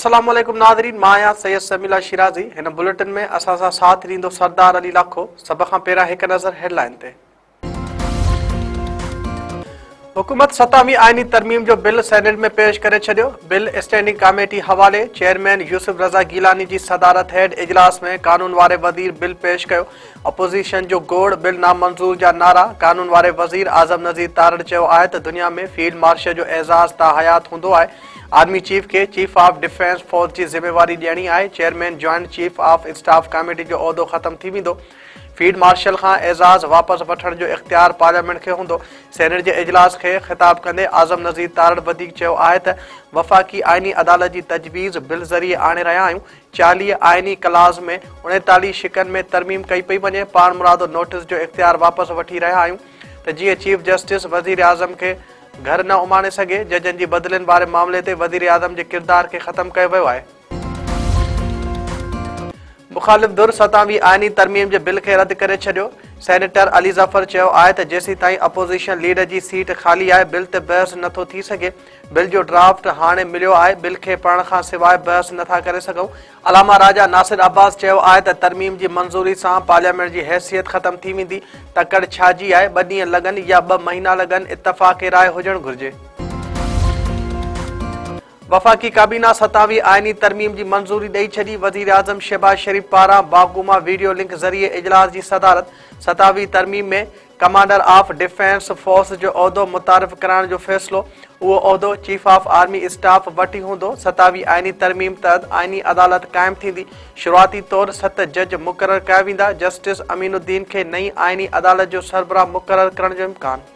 अस्सलामु अलैकुम नाज़रीन, मां आहियां सैयद समीला शिराज़ी। हिन बुलेटिन में असां सां साथ ॾींदो सरदार अली लाखो। सभ खां पहिरियां हिकु नज़र हेडलाइन ते। हुकूमत 27वीं आइनी तरमीम जो बिल सेनेट में पेश करे छॾियो। बिल स्टैंडिंग कमेटी हवाले। चेयरमैन यूसुफ रज़ा गीलानी जी सदारत हेठ इजलास में कानून वारे वज़ीर बिल पेश कयो। अपोज़िशन जो गोड़, बिल नामंज़ूर जा नारा। कानून वारे वज़ीर आज़म नज़ीर तारड़ चयो आहे त दुनिया में फील्ड मार्शल जो एज़ाज़ ताहयात हूंदो आहे। आर्मी चीफ के चीफ ऑफ डिफेंस फौज की जिम्मेवारी ॾियणी आहे। Chairman joint chief of staff committee जो उहिदो ख़त्म थी वेंदो। फील्ड मार्शल खां एज़ाज़ वापसि वठण जो इख्तियार पार्लियामेंट खे हूंदो। सेनेट जे इजलास खे ख़िताब कंदे आज़म नज़ीर तारड़ वधीक चयो आहे त वफ़ाक़ी आइनी अदालत जी तजवीज़ बिल ज़रिए आणे रहिया आहियूं। 40 आइनी क्लाज़ में 39 शिकनि में तरमीम कई पई वञे। पाण मुरादो नोटिस जो इख्तियार वापसि वठी रहिया आहियूं त जीअं चीफ जस्टिस वज़ीर आज़म खे घर न उमाणे सघे। जजनि जी बदिलियुनि वारे मामले ते वज़ीर आज़म जे किरदार खे ख़त्म कयो वियो आहे। मुख़ालिफ़ धुर 27वीं आइनी तरमीम जे बिल खे रद्द करे छॾियो। सेनेटर अली ज़फ़र चयो आहे त जेसीं ताईं अपोज़िशन लीडर जी सीट ख़ाली आहे बिल ते बहस नथो थी सघे। बिल जो ड्राफ्ट हाणे मिलियो आहे, बिल खे पढ़ण खां सवाइ बहस नथा करे सघूं। अलामा राजा नासिर अब्बास चयो आहे त तरमीम जी मंज़ूरी सां पार्लियामेंट जी हैसियत ख़त्म थी वेंदी। तकड़ छाजी आहे, 2 ॾींहं लॻनि या 2 महीना लॻनि, इत्तफ़ाक़ राय हुजणु घुरिजे। वफ़ाक़ी काबीना 27वीं आइनी तरमीम जी मंज़ूरी ॾेई छॾी। वज़ीर आज़म शहबाज शरीफ़ पारां बागुमा वीडियो लिंक ज़रिए इजलास जी सदारत। 27वीं तरमीम में कमांडर ऑफ डिफेंस फोर्स जो उहिदो मुतारिफ़ कराइण जो फ़ैसिलो। उहो उहिदो चीफ ऑफ आर्मी स्टाफ वटि ई हूंदो। 27वीं आइनी तरमीम तहत आइनी अदालत क़ाइमु थींदी। शुरूआती तौरु 7 जज मुक़ररु कया वेंदा। जस्टिस अमीनुद्दीन खे नई आइनी अदालत जो सरबराह मुक़ररु करण जो इम्कान।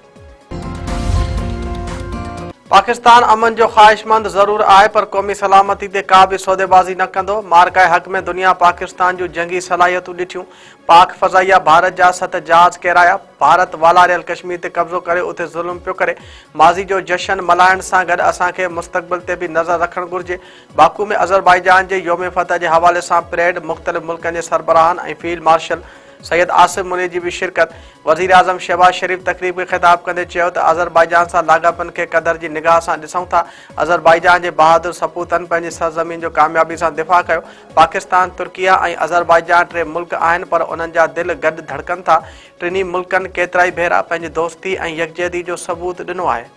पाकिस्तान अमन जो ख़्वाहिशमंद ज़रूर आहे पर क़ौमी सलामती ते का बि सौदेबाज़ी न कंदो। मार्काए हक़ में दुनिया पाकिस्तान जूं जंगी सलाहियतूं ॾिठियूं। पाक फ़ज़ाइया भारत जा 7 जहाज़ किराया। भारत वालारियल कश्मीर ते कब्ज़ो करे उते ज़ुल्म पियो करे। माज़ी जो जशन मल्हाइण सां गॾु असांखे मुस्तक़बिल ते बि नज़र रखणु घुरिजे। बाकू में अज़रबाईजान जे योम फ़तह जे हवाले सां परेड। मुख़्तलिफ़ मुल्कनि जे सरबराहनि ऐं फील्ड मार्शल सैयद आसिम मुनी जी भी शिरकत। वज़ीर आज़म शहबाज शरीफ़ तकरीब खे ख़िताब कंदे चयो त अज़रबाईजान सां लाॻापन खे क़दर जी निगाह सां ॾिसूं था। अज़रबाईजान जे बहादुर सपूतनि पंहिंजी सरज़मीन जो कामयाबी सां दिफ़ा कयो। पाकिस्तान, तुर्किया ऐं अज़रबाईजान 3 मुल्क आहिनि पर उन्हनि जा दिलि गॾु धड़कनि था। टिनी मुल्कनि केतिरा ई भेरा पंहिंजी दोस्ती ऐं यकजहती जो सबूत ॾिनो आहे।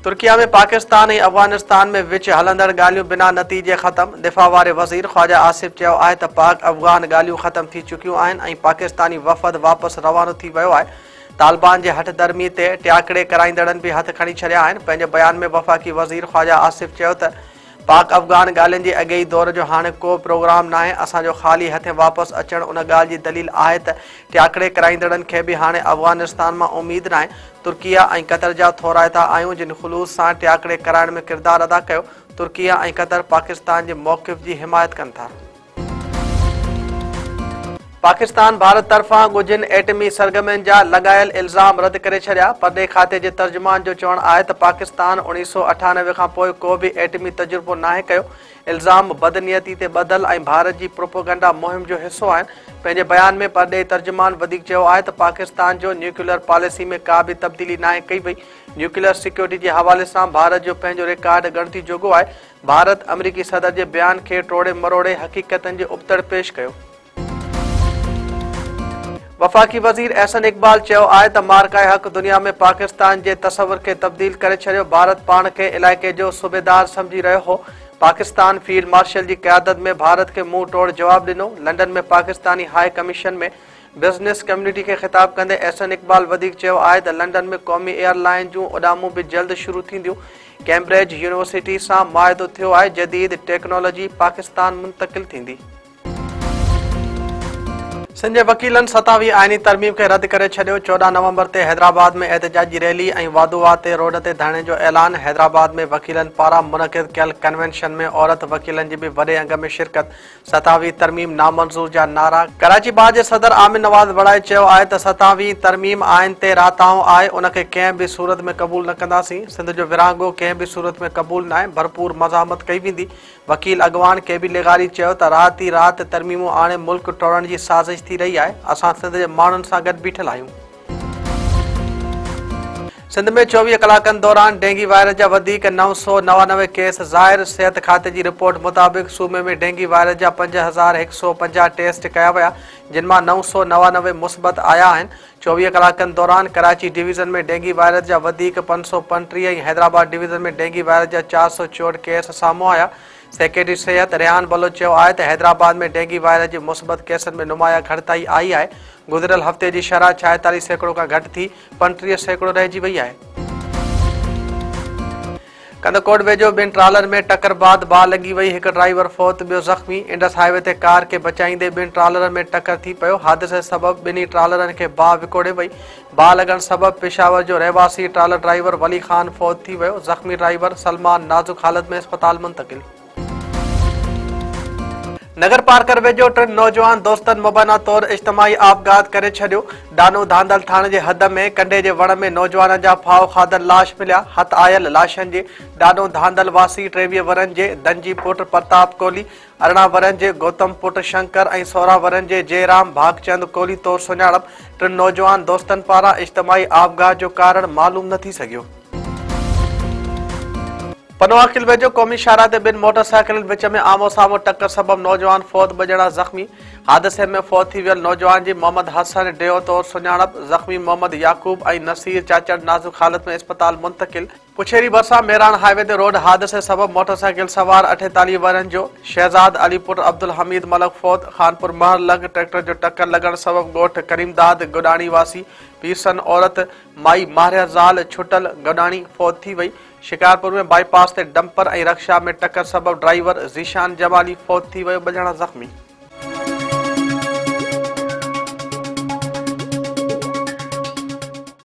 तुर्किया में पाकिस्तान ऐं अफ़गानिस्तान में विच हलंदड़ ॻाल्हियूं बिना नतीजे ख़त्म। दिफ़ा वारे वज़ीर ख़्वाजा आसिफ़ चयो आहे त पाक अफ़गान ॻाल्हियूं ख़त्म थी चुकियूं आहिनि ऐं पाकिस्तानी वफ़द वापसि रवानो थी वियो आहे। तालिबान जे हठधर्मी ते टियाकड़े कराईंदड़नि बि हथ खणी छॾिया आहिनि। पंहिंजे बयान में वफ़ाक़ी वज़ीर ख़्वाजा आसिफ़ चयो त पाक अफ़गान ॻाल्हियुनि जे अॻेई दौर जो हाणे को प्रोग्राम न आहे। असांजो ख़ाली हथे वापसि अचणु उन ॻाल्हि जी दलील आहे त टियाकड़े कराईंदड़नि खे बि हाणे अफ़गानिस्तान मां उमेद न आहे। तुर्किया ऐं क़तर जा थोराइता आहियूं जिन ख़ुलूस सां टियाकड़े कराइण में किरदारु अदा कयो। तुर्किया ऐं क़तर पाकिस्तान जे मौक़िफ़ जी हिमायत कनि था। पाकिस्तान भारत तरफ़ां ॻुझनि एटमी सरगर्मियुनि जा लॻायल इल्ज़ाम रद्द करे छॾिया। परॾे खाते जे तर्जुमान जो चवणु आहे त पाकिस्तान 1998 खां पोइ को बि एटमी तजुर्बो नाहे कयो। इल्ज़ाम बदनियती ते ॿधल ऐं भारत जी प्रोपोगंडा मुहिम जो हिसो आहिनि। पंहिंजे बयान में परॾे तर्जुमान वधीक चयो आहे त पाकिस्तान जो न्यूक्लियर पॉलिसी में का बि तब्दीली नाहे कई वई। न्यूक्लियर सिक्योरिटी जे हवाले सां भारत जो पंहिंजो रिकॉर्ड ॻणती जोॻो आहे। भारत अमरीकी सदर जे बयान खे टोड़े मरोड़े हक़ीक़तनि जे उबतड़ पेश कयो। वफ़ाक़ी वज़ीर एहसन इक़बाल चयो आहे त मार्काए हक़ दुनिया में पाकिस्तान जे तसवुर खे तब्दील करे छॾियो। भारत पाण खे इलाइक़े जो सूबेदार सम्झी रहियो हो। पाकिस्तान फील्ड मार्शल जी क़यादत में भारत खे मुंहुं तोड़ जवाबु ॾिनो। लंडन में पाकिस्तानी हाई कमीशन में बिज़नेस कम्युनिटी खे ख़िताब कंदे एहसन इक़बाल वधीक चयो आहे त लंडन में क़ौमी एयरलाइन जूं उॾामूं बि जल्द शुरू थींदियूं। कैम्ब्रिज यूनिवर्सिटी सां मुआहिदो थियो आहे। जदीद टेक्नोलॉजी पाकिस्तान मुंतक़िल थींदी। सिंध जे वकीलनि 27वीं आइनी तरमीम खे रद्द करे छॾियो। 14 नवंबर ते हैदराबाद में एहतजाजी रैली ऐं वादुआ ते रोड ते धरणे जो ऐलान। हैदराबाद में वकीलनि पारां मुनक़िद कयल कन्वेंशन में औरत वकीलनि जी बि वॾे अंग में शिरकत। 27वीं तरमीम नामंज़ूर जा नारा। कराची बार जे सदर आमिर नवाज़ वड़ाए चयो आहे त 27वीं तरमीम आइन ते राताओं आहे, उनखे कंहिं बि सूरत में क़बूल न कंदासीं। सिंध जो विरहाङो कंहिं बि सूरत में क़बूल न आहे। भरपूर मज़ामत कई वेंदी। वकील अॻवान के बि लिगारी चयो त राति ई राति तरमीमूं आणे मुल्क टोड़ण जी साज़िश थी रही आहे। असां सिंध जे माण्हुनि सां गॾु बीठल आहियूं। सिंध में 24 कलाकनि दौरान डेंगी वायरस जा वधीक 999 केस ज़ाहिर। सिहत खाते जी रिपोर्ट मुताबिक़ सूबे में डेंगी वायरस जा 5150 टेस्ट कया विया, जिन मां 999 मुस्बत आया आहिनि। 24 कलाकनि दौरान कराची डिवीज़न में डेंगी वायरस जा वधीक 535 ऐं हैदराबाद डिवीज़न में डेंगी वायरस जा 464 केस साम्हूं आया। सेक्रेटरी सिहत रेहान बलोच चयो आहे त हैदराबाद में डेंगी वायरस जी मुस्बत केसनि में नुमाया घटिताई आई आहे। गुज़िरियल हफ़्ते जी शरह 46% खां घटि थी 35% रहिजी वई आहे। कंदकोट वेझो ॿिनि ट्रालर में टकर बाद बाहि लॻी वई, हिकु ड्राइवर फौत, ॿियो ज़ख़्मी। इंडस हाईवे ते कार खे बचाईंदे ॿिनि ट्रालरनि में टकर थी पियो। हादिसे सबबु ॿिन्ही ट्रालरनि खे बाहि विकोड़े वई। बाहि लॻण सबबु पेशावर जो रहवासी ट्रालर ड्राइवर वली ख़ान फौत थी वियो। ज़ख़्मी ड्राइवर सलमान नाज़ुक हालत में अस्पताल मुंतक़िल। नगर पार्कर वेझो 3 नौजवान दोस्तनि मुबैना तौरु इज्तिमाही आपघात करे छॾियो। दानो धांधल थाणे जे हद में कंडे जे वण में नौजवान जा फाव खाधल लाश मिलिया। हथ आयल लाशनि जे दानो धांधल वासी 23 वरनि जे दंजी पुट प्रताप कोहली, 18 वरनि जे गौतम पुट शंकर ऐं 16 वरनि जे जयराम भागचंद कोहली तौरु सुञाणप। 3 नौजवान दोस्तनि पारां इज्तिमाही आपघात जो कारण मालूम न थी सघियो। पनवाकिल वेझो क़ौमी शाहराह ते 2 मोटरसाइकिलनि विच में आमो साम्हूं टक्कर सबबु नौजवान फौत, 2 ॼणा ज़ख़्मी। हादसे में फौत थी वियल नौजवान जी मोहम्मद हसन डेओ तौरु सुञाणप। ज़ख़्मी मोहम्मद याकूब ऐं नसीर चाचड़ नाज़ुक हालत में अस्पताल मुंतक़िल। पुछेरी भरिसां मेरान हाईवे ते रोड हादसे सबबु मोटरसाइकिल सवार 48 वरनि जो शहज़ाद अली पुट अब्दुल हमीद मलक फौत। खानपुर महर लॻ ट्रैक्टर जो टक्कर लॻण सबबु ॻोठ करीमदाद गोडाणी वासी पीरसन औरत माई माहिर ज़ाल छुटल गोडाणी फौत थी वई। शिकारपुर में बाईपास ते डंपर ऐं रक्षा में टक्कर सबबु ड्राइवर ज़ीशान जमाली फौत थी वियो, 2 ॼणा ज़ख़्मी।